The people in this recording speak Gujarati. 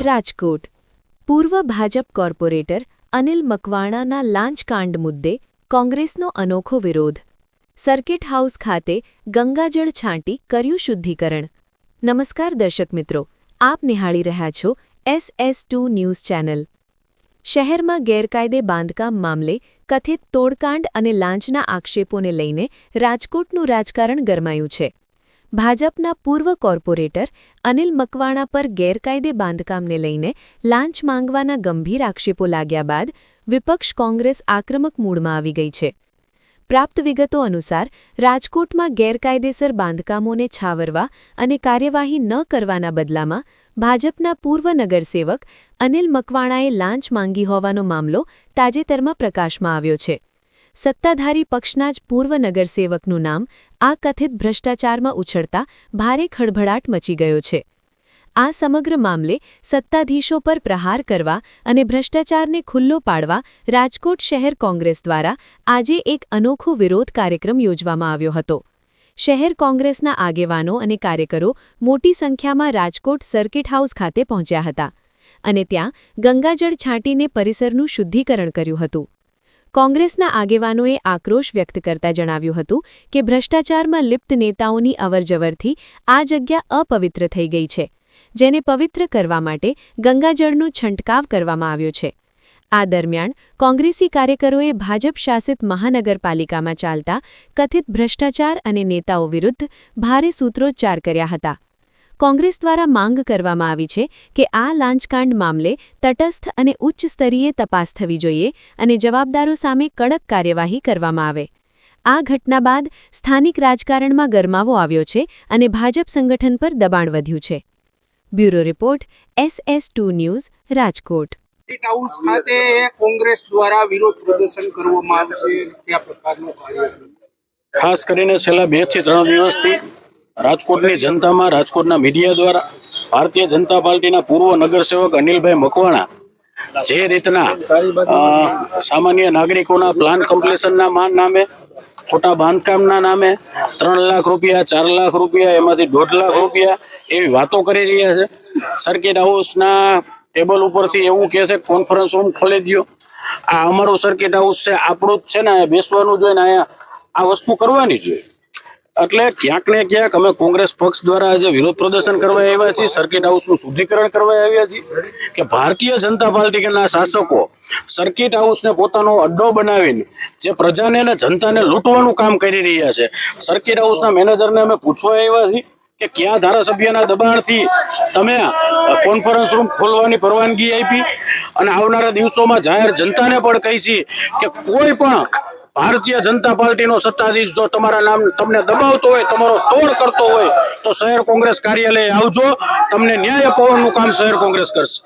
રાજકોટ પૂર્વ ભાજપ કોર્પોરેટર અનિલ મકવાણાના લાંચકાંડ મુદ્દે કોંગ્રેસનો અનોખો વિરોધ. સર્કિટ હાઉસ ખાતે ગંગાજળ છાંટી કર્યું શુદ્ધિકરણ. નમસ્કાર દર્શક મિત્રો, આપ નિહાળી રહ્યા છો SS2 ન્યૂઝ ચેનલ. શહેરમાં ગેરકાયદે બાંધકામ મામલે કથિત તોડકાંડ અને લાંચના આક્ષેપોને લઈને રાજકોટનું રાજકારણ ગરમાયું છે. ભાજપના પૂર્વ કોર્પોરેટર અનિલ મકવાણા પર ગેરકાયદે બાંધકામને લઈને લાંચ માંગવાના ગંભીર આક્ષેપો લાગ્યા બાદ વિપક્ષ કોંગ્રેસ આક્રમક મૂડમાં આવી ગઈ છે. પ્રાપ્ત વિગતો અનુસાર રાજકોટમાં ગેરકાયદેસર બાંધકામોને છાવરવા અને કાર્યવાહી ન કરવાના બદલામાં ભાજપના પૂર્વ નગરસેવક અનિલ મકવાણાએ લાંચ માંગી હોવાનો મામલો તાજેતરમાં પ્રકાશમાં આવ્યો છે. સત્તાધારી પક્ષના જ પૂર્વ નગરસેવકનું નામ આ કથિત ભ્રષ્ટાચારમાં ઉછળતા ભારે ખળભળાટ મચી ગયો છે. આ સમગ્ર મામલે સત્તાધીશો પર પ્રહાર કરવા અને ભ્રષ્ટાચારને ખુલ્લો પાડવા રાજકોટ શહેર કોંગ્રેસ દ્વારા આજે એક અનોખો વિરોધ કાર્યક્રમ યોજવામાં આવ્યો હતો. શહેર કોંગ્રેસના આગેવાનો અને કાર્યકરો મોટી સંખ્યામાં રાજકોટ સર્કિટ હાઉસ ખાતે પહોંચ્યા હતા અને ત્યાં ગંગાજળ છાંટીને પરિસરનું શુદ્ધિકરણ કર્યું હતું. કોંગ્રેસના આગેવાનોએ આક્રોશ વ્યક્ત કરતા જણાવ્યું હતું કે ભ્રષ્ટાચારમાં લિપ્ત નેતાઓની અવરજવરથી આ જગ્યા અપવિત્ર થઈ ગઈ છે, જેને પવિત્ર કરવા માટે ગંગાજળનો છંટકાવ કરવામાં આવ્યો છે. આ દરમિયાન કોંગ્રેસી કાર્યકરોએ ભાજપ શાસિત મહાનગરપાલિકામાં ચાલતા કથિત ભ્રષ્ટાચાર અને નેતાઓ વિરુદ્ધ ભારે સૂત્રોચ્ચાર કર્યા હતા. કોંગ્રેસ દ્વારા માંગ કરવામાં આવી છે કે આ લાંચકાંડ મામલે તટસ્થ અને ઉચ્ચ સ્તરીય તપાસ થવી જોઈએ અને જવાબદારો સામે કડક કાર્યવાહી કરવામાં આવે. આ ઘટના બાદ સ્થાનિક રાજકારણમાં ગરમાવો આવ્યો છે અને ભાજપ સંગઠન પર દબાણ વધ્યું છે. Bureau report, SS2 news, Rajkot. House ખાતે કોંગ્રેસ દ્વારા વિરોધ પ્રદર્શન કરવામાં આવશે, કયા પ્રકારનું કાર્યક્રમ? ખાસ કરીને છેલ્લા 2 થી 3 દિવસથી રાજકોટની જનતામાં, રાજકોટના મીડિયા દ્વારા ભારતીય જનતા પાર્ટીના પૂર્વ નગરસેવક અનિલભાઈ મકવાણા જે રીતના સામાન્ય નાગરિકોના પ્લાન કમ્પ્લીશનના નામે, ખોટા બાંધકામના નામે 3 લાખ રૂપિયા, 4 લાખ રૂપિયા, એમાંથી 1.5 લાખ રૂપિયા એવી વાતો કરી રહ્યા છે. સર્કિટ હાઉસના ટેબલ ઉપરથી એવું કહે છે કોન્ફરન્સ રૂમ ખોલી દો. આ અમારું સર્કિટ હાઉસ છે, આપણું જ છે ને, બેસવાનું જોઈએ ને, અહીંયા આ વસ્તુ કરવાની જોઈએ. એટલે ક્યાંક ને ક્યાંક અમે કોંગ્રેસ પક્ષ દ્વારા આજે વિરોધ પ્રદર્શન કરવા આવ્યા છીએ, સર્કિટ હાઉસનું શુદ્ધિકરણ કરવા આવ્યા છીએ કે ભારતીય જનતા પાર્ટીના શાસકો સર્કિટ હાઉસને પોતાનો અડ્ડો બનાવીને જે પ્રજાને અને જનતાને લૂંટવાનું કામ કરી રહ્યા છે. સર્કિટ હાઉસના મેનેજરને અમે પૂછવા આવ્યા છીએ કે ક્યાં ધારાસભ્યના દબાણથી તમે કોન્ફરન્સ રૂમ ખોલવાની પરવાનગી આપી, અને આવનારા દિવસોમાં જાહેર જનતાને પણ કહી છીએ કે કોઈ પણ ભારતીય જનતા પાર્ટીનો સત્તાધીશ જો તમારા નામ તમને દબાવતો હોય, તમારો તોડ કરતો હોય, તો શહેર કોંગ્રેસ કાર્યાલય આવજો. તમને ન્યાય અપાવવાનું કામ શહેર કોંગ્રેસ કરશે.